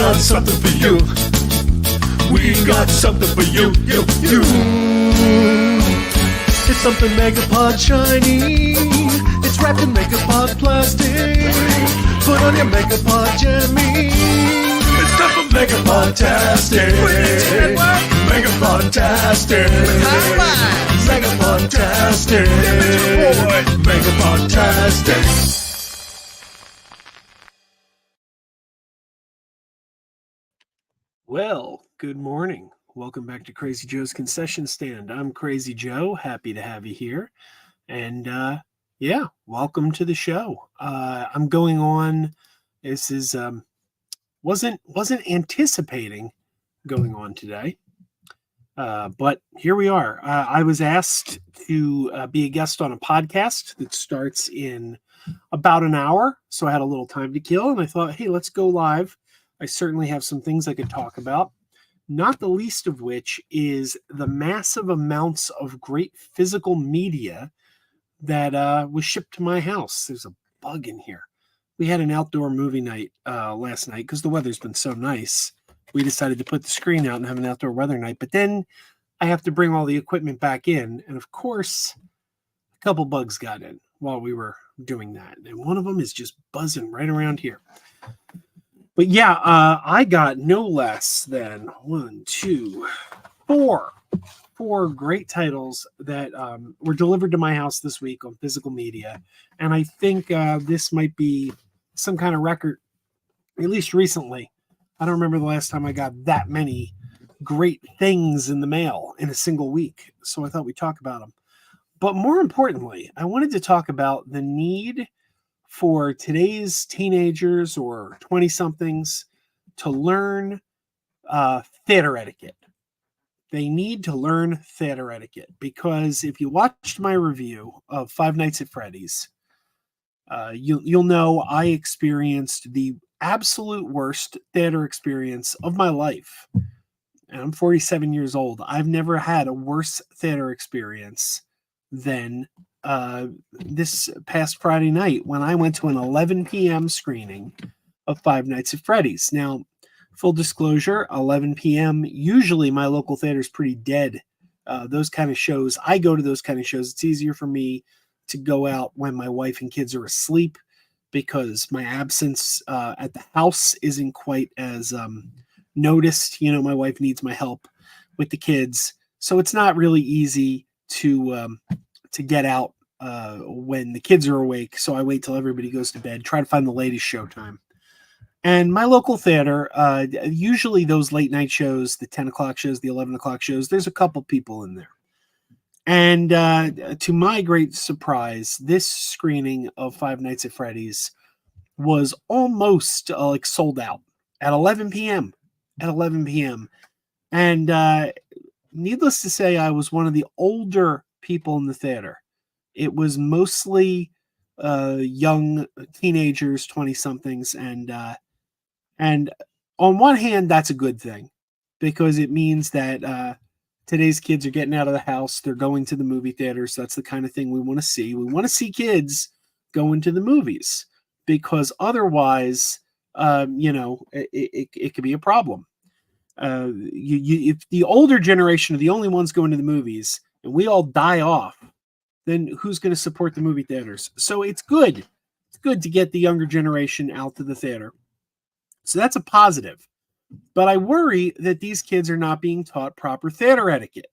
got something for you. We got something for you, you. It's something Megapod shiny. It's wrapped in Megapod plastic. Put on your Megapod jammy. It's time for Megapod-tastic. Megapod-tastic. Megapod-tastic. Megapod-tastic. Well, good morning. Welcome back to Crazy Joe's Concession Stand. I'm Crazy Joe. Happy to have you here. And yeah, welcome to the show. I'm going on. This is wasn't anticipating going on today. But here we are. I was asked to be a guest on a podcast that starts in about an hour. So I had a little time to kill and I thought, hey, let's go live. I certainly have some things I could talk about, not the least of which is the massive amounts of great physical media that was shipped to my house. There's a bug in here. We had an outdoor movie night last night because the weather's been so nice. We decided to put the screen out and have an outdoor weather night, but then I have to bring all the equipment back in. And of course, a couple bugs got in while we were doing that. And one of them is just buzzing right around here. But yeah, I got no less than four great titles that were delivered to my house this week on physical media. And I think this might be some kind of record, at least recently. I don't remember the last time I got that many great things in the mail in a single week. So I thought we'd talk about them. But more importantly, I wanted to talk about the need for today's teenagers or 20-somethings to learn theater etiquette. They need to learn theater etiquette because if you watched my review of Five Nights at Freddy's, you'll know I experienced the absolute worst theater experience of my life. And I'm 47 years old. I've never had a worse theater experience than this past Friday night when I went to an 11 p.m. screening of Five Nights at Freddy's. Now, full disclosure, 11 p.m., usually my local theater is pretty dead. Those kind of shows, I go to those kind of shows. It's easier for me to go out when my wife and kids are asleep because my absence at the house isn't quite as noticed. You know, my wife needs my help with the kids. So it's not really easy to get out when the kids are awake. So I wait till everybody goes to bed, try to find the latest showtime. And my local theater, usually those late night shows, the 10 o'clock shows, the 11 o'clock shows, there's a couple people in there. And to my great surprise, this screening of Five Nights at Freddy's was almost like sold out at 11 p.m. And needless to say, I was one of the older people in the theater. It was mostly young teenagers, 20-somethings, and on one hand, that's a good thing because it means that today's kids are getting out of the house. They're going to the movie theaters. That's the kind of thing we want to see. We want to see kids going to the movies because otherwise, it could be a problem. If the older generation are the only ones going to the movies and we all die off, then who's going to support the movie theaters? So it's good. It's good to get the younger generation out to the theater. So that's a positive. But I worry that these kids are not being taught proper theater etiquette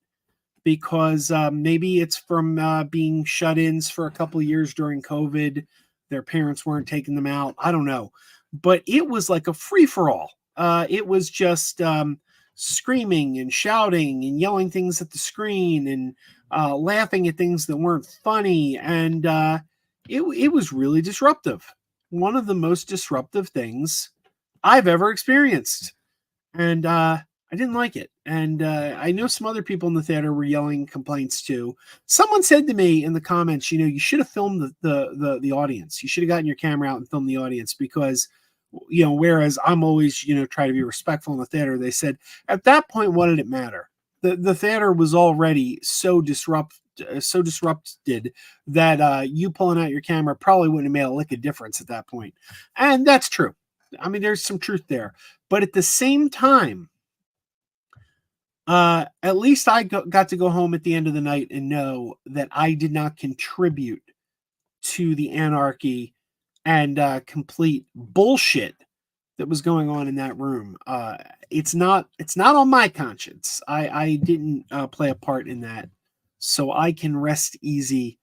because maybe it's from being shut-ins for a couple of years during COVID. Their parents weren't taking them out. I don't know. But it was like a free-for-all. It was just screaming and shouting and yelling things at the screen and laughing at things that weren't funny. And it was really disruptive. One of the most disruptive things I've ever experienced. And I didn't like it. And I know some other people in the theater were yelling complaints too. Someone said to me in the comments, you should have filmed the audience. You should have gotten your camera out and filmed the audience because, whereas I'm always, try to be respectful in the theater. They said at that point, what did it matter? The theater was already so disrupted that you pulling out your camera probably wouldn't have made a lick of difference at that point. And that's true. I mean, there's some truth there. But at the same time, at least I got to go home at the end of the night and know that I did not contribute to the anarchy and complete bullshit that was going on in that room. It's not on my conscience. I didn't play a part in that, so I can rest easy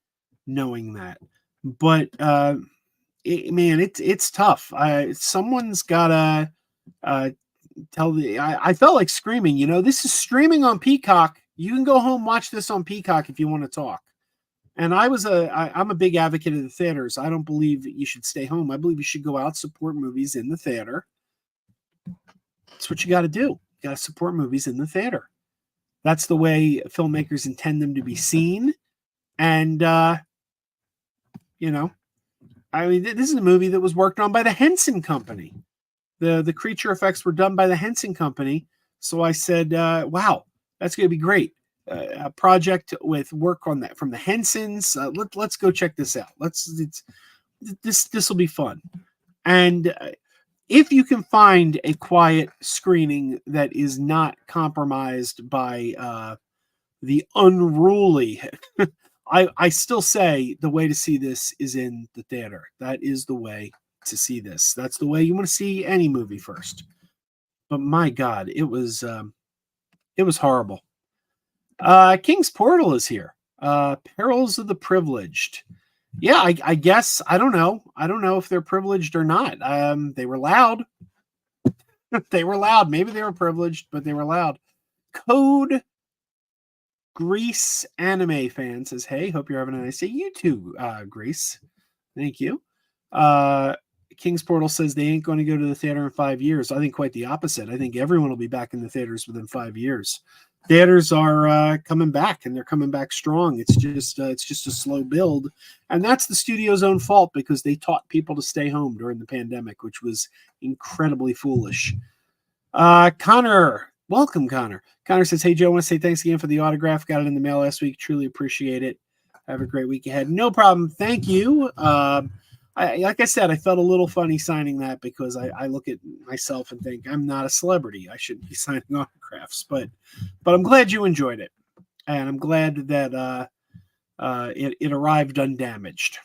knowing that. But man, it's tough. Someone's gotta uh, I felt like screaming. This is streaming on Peacock. You can go home, watch this on Peacock if you want to talk. And I'm a big advocate of the theaters. I don't believe that you should stay home. I believe you should go out, support movies in the theater. That's what you got to do. You got to support movies in the theater. That's the way filmmakers intend them to be seen. And, I mean, this is a movie that was worked on by the Henson Company. The creature effects were done by the Henson Company. So I said, wow, that's going to be great. A project with work on that from the Hensons. Let's go check this out. This will be fun. And if you can find a quiet screening that is not compromised by the unruly, I still say the way to see this is in the theater. That is the way to see this. That's the way you want to see any movie first. But my God, it was horrible. King's Portal is here. Perils of the Privileged. Yeah, I guess I don't know. I don't know if they're privileged or not. They were loud. They were loud. Maybe they were privileged, but they were loud. Code Grease anime fan says, "Hey, hope you're having a nice day." You too, Grease. Thank you. King's Portal says they ain't going to go to the theater in 5 years. I think quite the opposite. I think everyone will be back in the theaters within 5 years. Theaters are coming back, and they're coming back strong. It's just a slow build, and that's the studio's own fault because they taught people to stay home during the pandemic, which was incredibly foolish. Connor, welcome, Connor. Connor says, "Hey Joe, I want to say thanks again for the autograph. Got it in the mail last week. Truly appreciate it. Have a great week ahead." No problem. Thank you. Like I said, I felt a little funny signing that because I look at myself and think I'm not a celebrity. I shouldn't be signing autographs, but I'm glad you enjoyed it, and I'm glad that it arrived undamaged.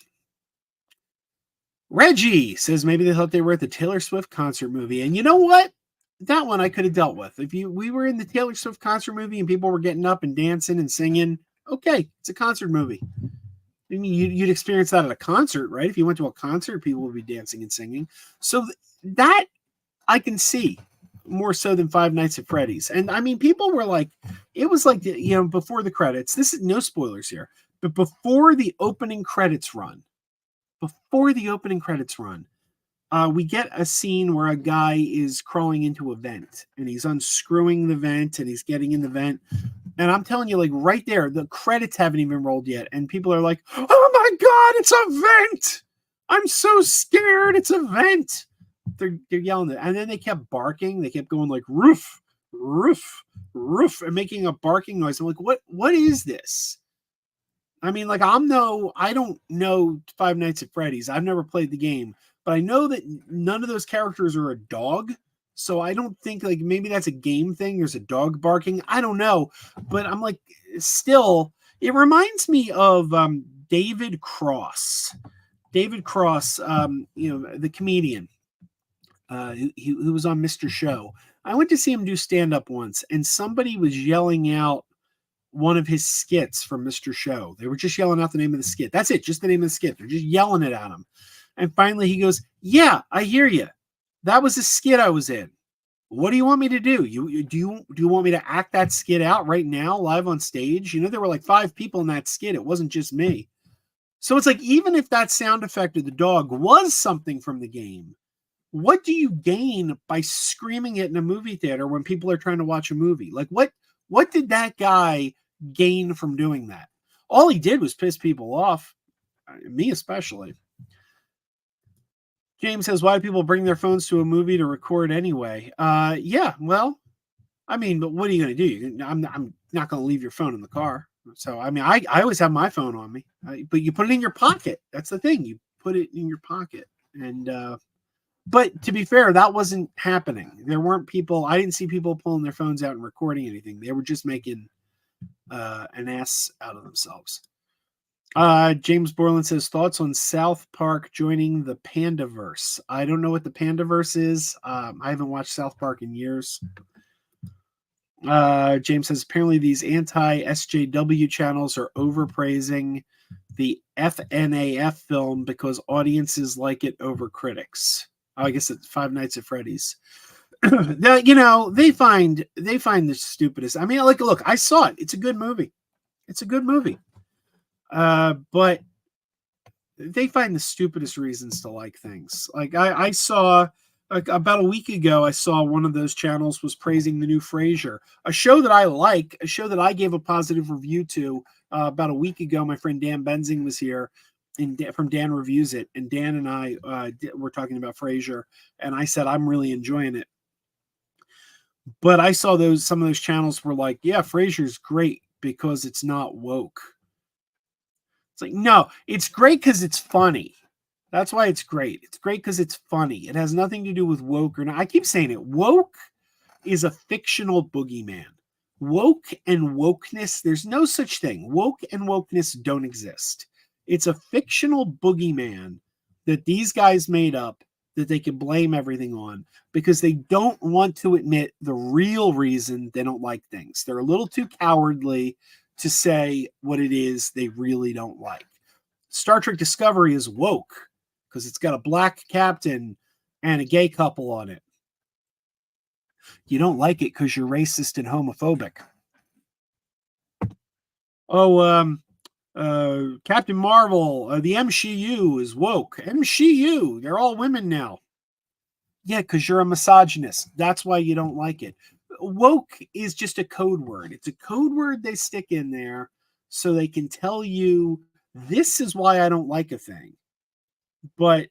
Reggie says maybe they thought they were at the Taylor Swift concert movie, and you know what? That one I could have dealt with. If we were in the Taylor Swift concert movie and people were getting up and dancing and singing, okay, it's a concert movie. I mean, you'd experience that at a concert, right? If you went to a concert, people would be dancing and singing. So that I can see more so than Five Nights at Freddy's. And I mean, people were like, it was like, before the credits, this is no spoilers here, but before the opening credits run, we get a scene where a guy is crawling into a vent and he's unscrewing the vent and he's getting in the vent. And I'm telling you, like right there, the credits haven't even rolled yet. And people are like, "Oh my God, it's a vent. I'm so scared. It's a vent." They're yelling it. And then they kept barking. They kept going like roof, roof, roof, and making a barking noise. I'm like, what is this? I mean, like, I don't know Five Nights at Freddy's. I've never played the game, but I know that none of those characters are a dog. So I don't think like maybe that's a game thing. There's a dog barking. I don't know, but I'm like, still, it reminds me of David Cross. David Cross, the comedian who was on Mr. Show. I went to see him do stand up once, and somebody was yelling out one of his skits from Mr. Show. They were just yelling out the name of the skit. That's it, just the name of the skit. They're just yelling it at him. And finally he goes, "Yeah, I hear you. That was a skit I was in. What do you want me to do? Do you want me to act that skit out right now, live on stage?" There were like 5 people in that skit. It wasn't just me. So it's like, even if that sound effect of the dog was something from the game, what do you gain by screaming it in a movie theater when people are trying to watch a movie? Like, what did that guy gain from doing that? All he did was piss people off, me especially. James says, "Why do people bring their phones to a movie to record anyway?" Yeah, well, I mean, but what are you going to do? I'm not going to leave your phone in the car. So, I mean, I always have my phone on me, but you put it in your pocket. That's the thing. You put it in your pocket. And But to be fair, that wasn't happening. There weren't people. I didn't see people pulling their phones out and recording anything. They were just making an ass out of themselves. James Borland says thoughts on South Park joining the Pandaverse. I don't know what the Pandaverse is. I haven't watched South Park in years. James says apparently these anti-SJW channels are overpraising the FNAF film because audiences like it over critics. I guess it's Five Nights at Freddy's. They find the stupidest. I mean, like, look, I saw it. It's a good movie. It's a good movie. But they find the stupidest reasons to like things. Like I saw like about a week ago, I saw one of those channels was praising the new Frasier, a show that I like, a show that I gave a positive review to about a week ago. My friend Dan Benzing was here from Dan Reviews It, and Dan and I were talking about Frasier, and I said I'm really enjoying it. But I saw some of those channels were like, yeah, Frasier's great because it's not woke. It's like, no, it's great because it's funny. That's why it's great. It's great because it's funny. It has nothing to do with woke or not. I keep saying it. Woke is a fictional boogeyman. Woke and wokeness, there's no such thing. Woke and wokeness don't exist. It's a fictional boogeyman that these guys made up that they can blame everything on because they don't want to admit the real reason they don't like things. They're a little too cowardly to say what it is they really don't like. Star Trek Discovery is woke because it's got a black captain and a gay couple on it. You don't like it because you're racist and homophobic. Captain Marvel, the MCU is woke. MCU, they're all women now. Yeah, because you're a misogynist. That's why you don't like it. Woke is just a code word. It's a code word they stick in there so they can tell you this is why I don't like a thing. But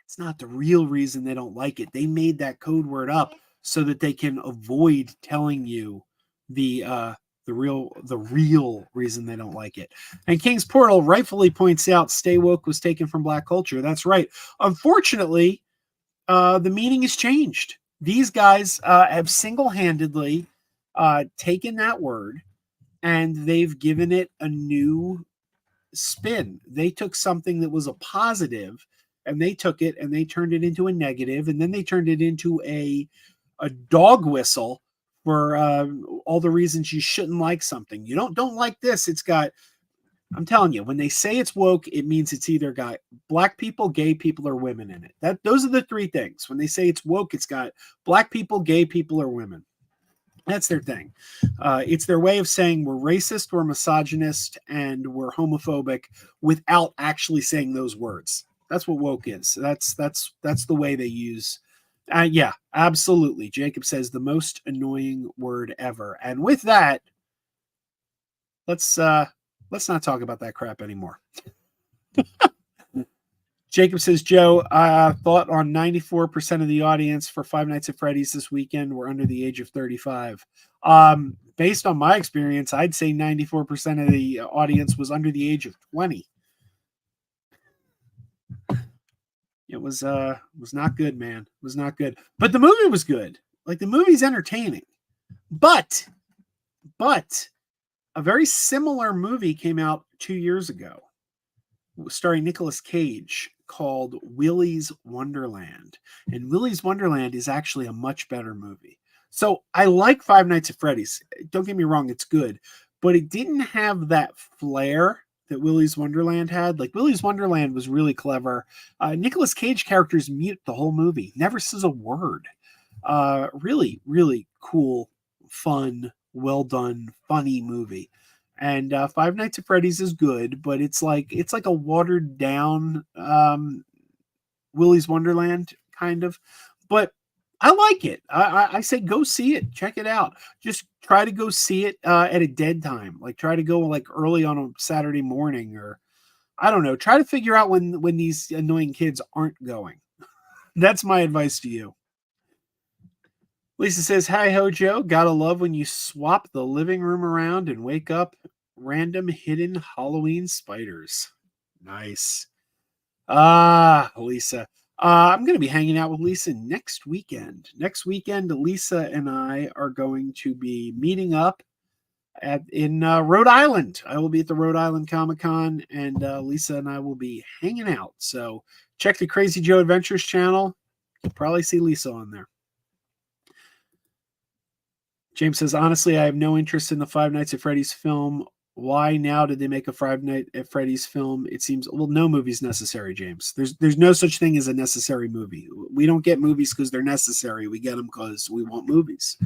it's not the real reason they don't like it. They made that code word up so that they can avoid telling you the real reason they don't like it. And King's Portal rightfully points out stay woke was taken from black culture. That's right. Unfortunately, the meaning has changed. These guys have single-handedly taken that word and they've given it a new spin. They took something that was a positive and they took it and they turned it into a negative, and then they turned it into a dog whistle for all the reasons you shouldn't like something. You don't like this. It's got, I'm telling you, when they say it's woke, it means it's either got black people, gay people, or women in it. Those are the three things. When they say it's woke, it's got black people, gay people, or women. That's their thing. It's their way of saying we're racist, we're misogynist, and we're homophobic without actually saying those words. That's what woke is. That's the way they use. Yeah, absolutely. Jacob says the most annoying word ever. And with that, let's not talk about that crap anymore. Jacob says, Joe, thought on 94% of the audience for Five Nights at Freddy's this weekend were under the age of 35. Based on my experience, I'd say 94% of the audience was under the age of 20. It was not good, man. It was not good. But the movie was good. Like, the movie's entertaining. But a very similar movie came out 2 years ago, starring Nicolas Cage, called Willy's Wonderland. And Willy's Wonderland is actually a much better movie. So I like Five Nights at Freddy's. Don't get me wrong, it's good. But it didn't have that flair that Willy's Wonderland had. Like, Willy's Wonderland was really clever. Nicolas Cage character's mute the whole movie. Never says a word. Really, really cool, fun, well done, funny movie. And Five Nights at Freddy's is good, but it's like a watered down Willy's Wonderland kind of. But I like it. I say go see it, check it out. Just try to go see it at a dead time. Like, try to go like early on a Saturday morning, or I don't know. Try to figure out when these annoying kids aren't going. That's my advice to you. Lisa says, hi ho, Joe. Gotta love when you swap the living room around and wake up random hidden Halloween spiders. Nice. Lisa. I'm going to be hanging out with Lisa next weekend. Next weekend, Lisa and I are going to be meeting up in Rhode Island. I will be at the Rhode Island Comic Con, and Lisa and I will be hanging out. So check the Crazy Joe Adventures channel. You'll probably see Lisa on there. James says, honestly, I have no interest in the Five Nights at Freddy's film. Why now did they make a Five Nights at Freddy's film? It seems, well, no movie's necessary, James. There's no such thing as a necessary movie. We don't get movies because they're necessary. We get them because we want movies.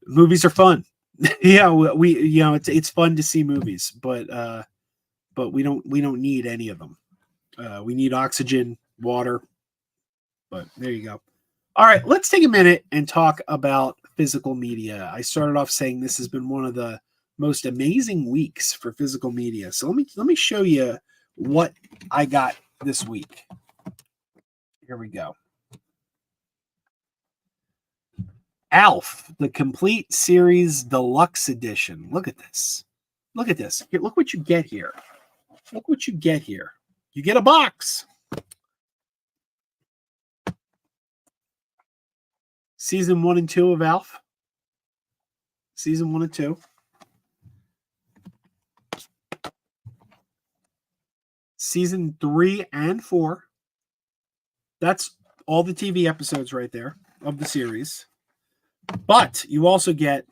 Movies are fun. Yeah, we it's fun to see movies, but we don't need any of them. We need oxygen, water. But there you go. All right, let's take a minute and talk about physical media. I started off saying this has been one of the most amazing weeks for physical media. So let me show you what I got this week. Here we go. Alf, the complete series deluxe edition. Look at this. Look at this. Here, look what you get here. Look what you get here. You get a box. Season 1 and 2 of Alf. Season 1 and 2. Season 3 and 4. That's all the TV episodes right there of the series. But you also get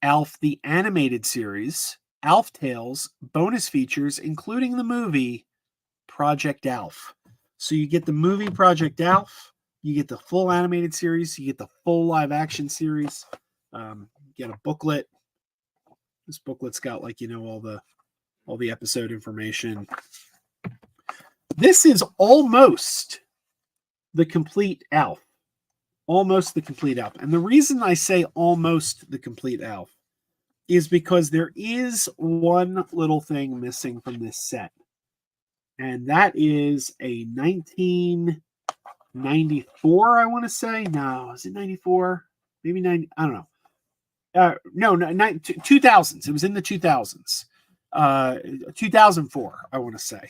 Alf, the animated series, Alf Tales, bonus features, including the movie Project Alf. So you get the movie Project Alf, you get the full animated series, you get the full live action series, you get a booklet. This booklet's got all the episode information. This is almost the complete Alf. Almost the complete Alf. And the reason I say almost the complete Alf is because there is one little thing missing from this set. And that is a 1994, I want to say. No, is it 94? Maybe 90. I don't know. No, 2000s. It was in the 2000s. 2004, I want to say.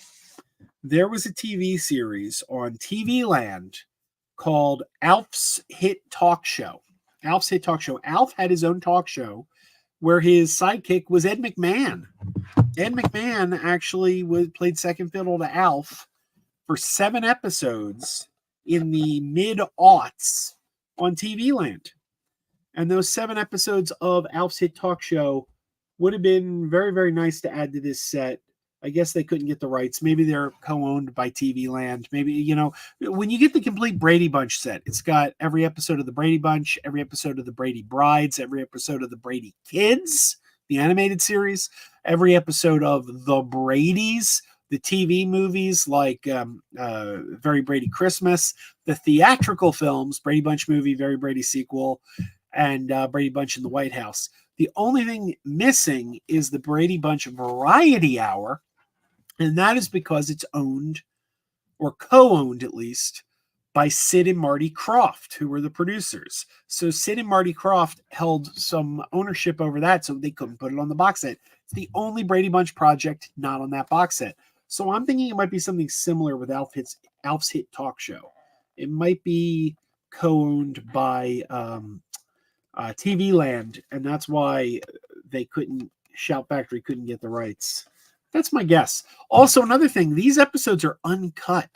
There was a TV series on TV Land called Alf's Hit Talk Show. Alf's Hit Talk Show. Alf had his own talk show where his sidekick was Ed McMahon. Ed McMahon actually played second fiddle to Alf for 7 episodes in the mid-aughts on TV Land. And those 7 episodes of Alf's Hit Talk Show would have been very, very nice to add to this set. I guess they couldn't get the rights. Maybe they're co-owned by TV Land. Maybe, when you get the complete Brady Bunch set, it's got every episode of the Brady Bunch, every episode of the Brady Brides, every episode of the Brady Kids, the animated series, every episode of The Bradys, the TV movies like Very Brady Christmas, the theatrical films, Brady Bunch movie, Very Brady sequel, and Brady Bunch in the White House. The only thing missing is the Brady Bunch Variety Hour, and that is because it's owned, or co-owned at least, by Sid and Marty Krofft, who were the producers. So Sid and Marty Krofft held some ownership over that, so they couldn't put it on the box set. It's the only Brady Bunch project not on that box set. So I'm thinking it might be something similar with Alf's Hit Talk Show. It might be co-owned by TV Land, and that's why Shout Factory couldn't get the rights. That's my guess. Also, another thing, these episodes are uncut.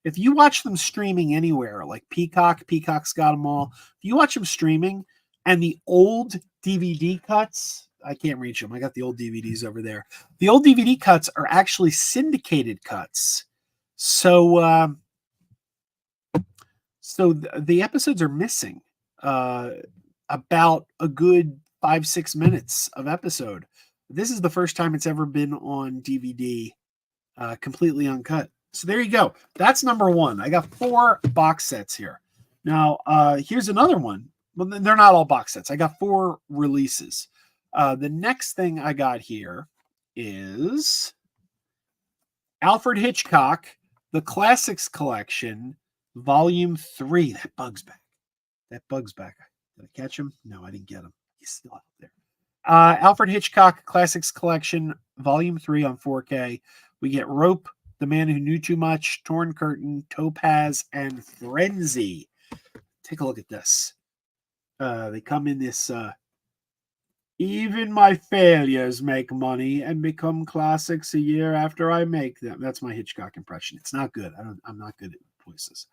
If you watch them streaming anywhere, like Peacock's got them all. If you watch them streaming and the old DVD cuts, I can't reach them. I got the old DVDs over there. The old DVD cuts are actually syndicated cuts. So the episodes are missing about a good 5-6 minutes of episode. This is the first time it's ever been on DVD, completely uncut. So there you go. That's number 1. I got 4 box sets here. Now, here's another one. Well, they're not all box sets. I got 4 releases. The next thing I got here is Alfred Hitchcock, The Classics Collection, Volume 3. That bug's back. Did I catch him? No, I didn't get him. He's still out there. Alfred Hitchcock Classics Collection, Volume 3 on 4K. We get Rope, The Man Who Knew Too Much, Torn Curtain, Topaz, and Frenzy. Take a look at this. They come in this even my failures make money and become classics a year after I make them. That's my Hitchcock impression. It's not good. I'm not good at voices.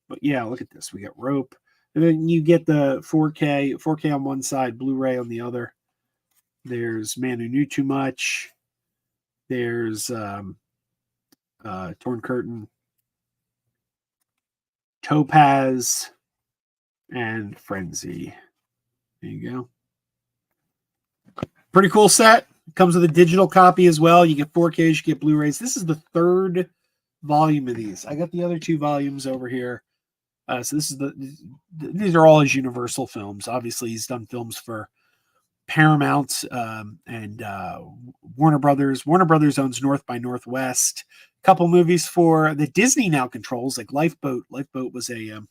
But yeah, look at this. We got Rope. And then you get the 4K on one side, Blu-ray on the other. There's Man Who Knew Too Much. There's Torn Curtain, Topaz, and Frenzy. There you go. Pretty cool set. Comes with a digital copy as well. You get 4Ks, you get Blu-rays. This is the third volume of these. I got the other two volumes over here. So this is these are all his Universal films. Obviously, he's done films for Paramount and Warner Brothers. Warner Brothers owns North by Northwest. A couple movies for that Disney now controls, like Lifeboat. Lifeboat was a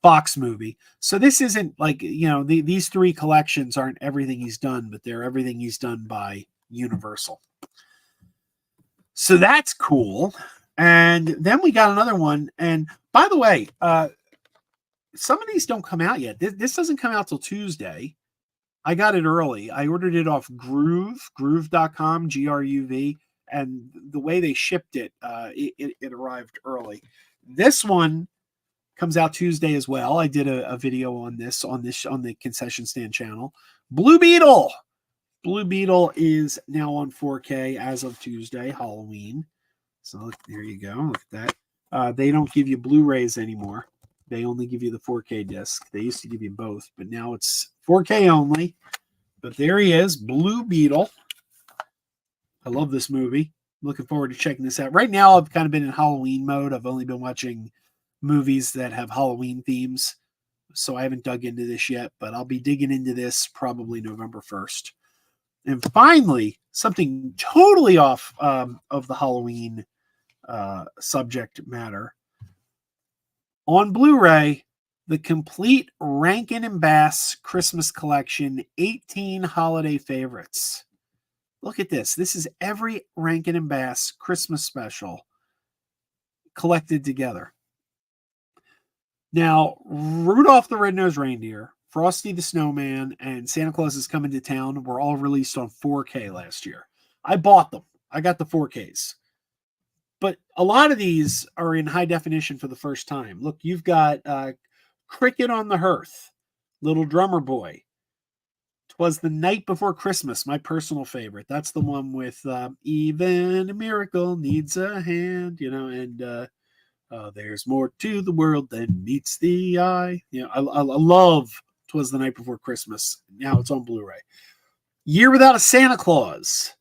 Fox movie. So this isn't like, these three collections aren't everything he's done, but they're everything he's done by Universal. So that's cool. And then we got another one. And by the way, some of these don't come out yet. This doesn't come out till Tuesday. I got it early. I ordered it off groove.com, GRUV. And the way they shipped it, it arrived early. This one comes out Tuesday as well. I did a video on the concession stand channel. Blue Beetle. Blue Beetle is now on 4K as of Tuesday, Halloween. So look, there you go. Look at that. They don't give you Blu-rays anymore. They only give you the 4K disc. They used to give you both, but now it's 4K only. But there he is, Blue Beetle. I love this movie. Looking forward to checking this out. Right now, I've kind of been in Halloween mode. I've only been watching movies that have Halloween themes, so I haven't dug into this yet, but I'll be digging into this probably November 1st. And finally, something totally off of the Halloween subject matter. On Blu-ray, the complete Rankin and Bass Christmas collection, 18 holiday favorites. Look at this. This is every Rankin and Bass Christmas special collected together. Now, Rudolph the Red-Nosed Reindeer, Frosty the Snowman, and Santa Claus is Coming to Town were all released on 4K last year. I bought them. I got the 4Ks. But a lot of these are in high definition for the first time. Look, you've got Cricket on the Hearth, Little Drummer Boy. 'Twas the Night Before Christmas, my personal favorite. That's the one with even a miracle needs a hand, and there's more to the world than meets the eye. I love 'Twas the Night Before Christmas. Now it's on Blu-ray. Year Without a Santa Claus,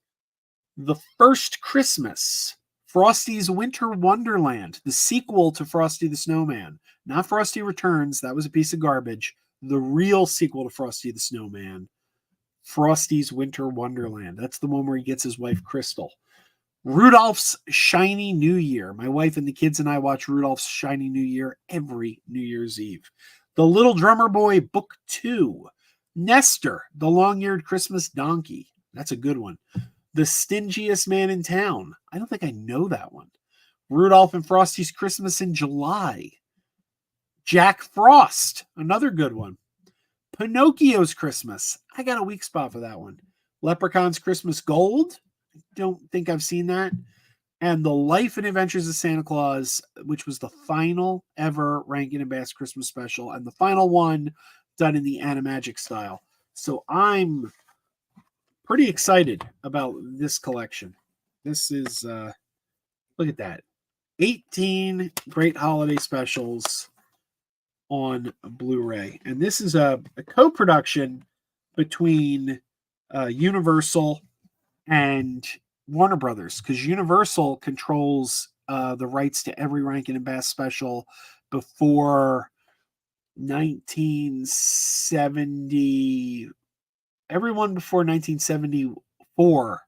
The First Christmas, Frosty's Winter Wonderland, the sequel to Frosty the Snowman. Not Frosty Returns, that was a piece of garbage. The real sequel to Frosty the Snowman, Frosty's Winter Wonderland. That's the one where he gets his wife Crystal. Rudolph's Shiny New Year. My wife and the kids and I watch Rudolph's Shiny New Year every New Year's Eve. The Little Drummer Boy, Book 2. Nestor, the Long-Eared Christmas Donkey. That's a good one. The Stingiest Man in Town. I don't think I know that one. Rudolph and Frosty's Christmas in July. Jack Frost, another good one. Pinocchio's Christmas. I got a weak spot for that one. Leprechaun's Christmas Gold. Don't think I've seen that. And The Life and Adventures of Santa Claus, which was the final ever Rankin and Bass Christmas special, and the final one done in the Animagic style. So I'm pretty excited about this collection. This is, look at that. 18 great holiday specials on Blu-ray. And this is a co-production between Universal and Warner Brothers, because Universal controls the rights to every Rankin and Bass special before 1970. Everyone before 1974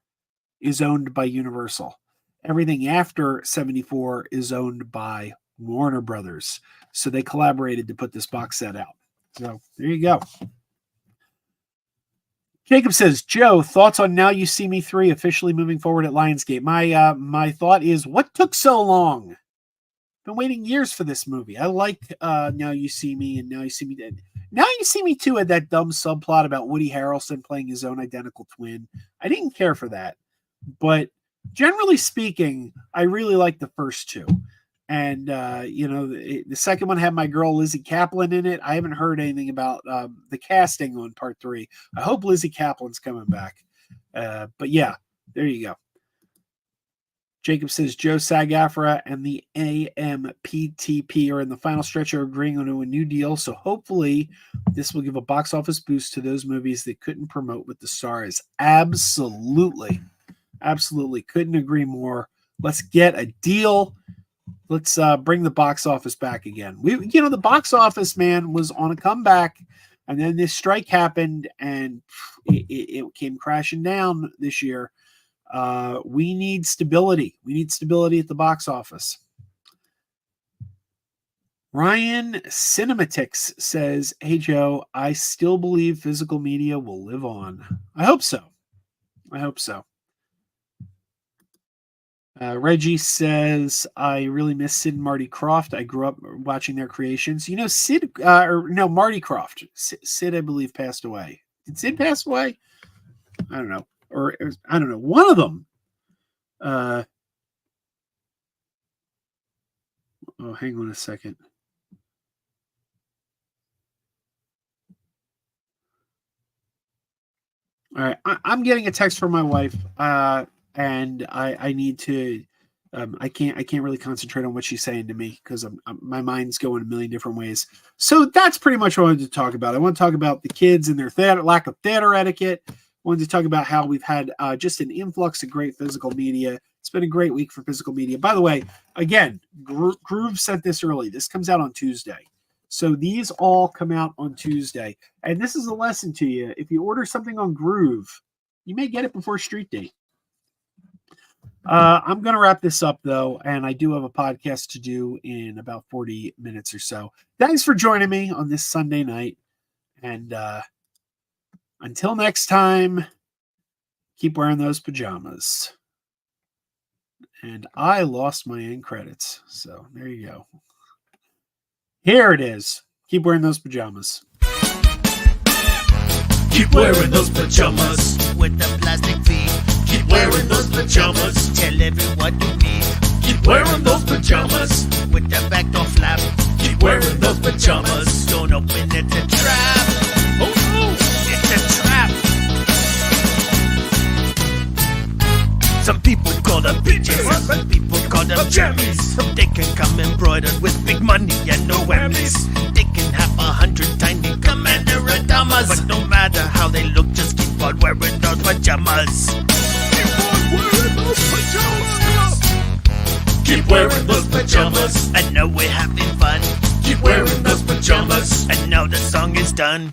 is owned by Universal. Everything after 74 is owned by Warner Brothers. So they collaborated to put this box set out. So there you go. Jacob says, Joe, thoughts on Now You See Me 3 officially moving forward at Lionsgate? My thought is, what took so long? Been waiting years for this movie. I like Now You See Me and Now You See Me Dead. Now You See Me 2 had that dumb subplot about Woody Harrelson playing his own identical twin. I didn't care for that. But generally speaking, I really like the first two. And, the second one had my girl Lizzie Kaplan in it. I haven't heard anything about the casting on part 3. I hope Lizzie Kaplan's coming back. But yeah, there you go. Jacob says Joe SAG-AFTRA and the AMPTP are in the final stretch of agreeing on a new deal. So hopefully this will give a box office boost to those movies that couldn't promote with the stars. Absolutely. Absolutely. Couldn't agree more. Let's get a deal. Let's bring the box office back again. The box office, man, was on a comeback, and then this strike happened, and it came crashing down this year. We need stability. We need stability at the box office. Ryan Cinematics says, hey, Joe, I still believe physical media will live on. I hope so. Reggie says, I really miss Sid and Marty Krofft. I grew up watching their creations. Marty Krofft. Sid, I believe, passed away. Did Sid pass away? I don't know. I don't know. One of them. Hang on a second. All right. I'm getting a text from my wife. And I need to, I can't really concentrate on what she's saying to me because my mind's going a million different ways. So that's pretty much what I wanted to talk about. I want to talk about the kids and their lack of theater etiquette. I wanted to talk about how we've had just an influx of great physical media. It's been a great week for physical media. By the way, again, Groove sent this early. This comes out on Tuesday. So these all come out on Tuesday. And this is a lesson to you. If you order something on Groove, you may get it before street date. I'm going to wrap this up, though, and I do have a podcast to do in about 40 minutes or so. Thanks for joining me on this Sunday night. And until next time, keep wearing those pajamas. And I lost my end credits, so there you go. Here it is. Keep wearing those pajamas. Keep wearing those pajamas with the plastic feet. Keep wearing those pajamas. Tell everyone you meet. Keep wearing those pajamas with the back door flap. Keep wearing those pajamas. Don't open it, it's a trap. Oh no, it's a trap. Some people call them PJs, some people call them jammies. They can come embroidered with big money and no whammies. They can have 100 tiny commander adamas, but no matter how they look, just keep on wearing those pajamas. Keep wearing those pajamas. I know we're having fun. Keep wearing those pajamas. And now the song is done.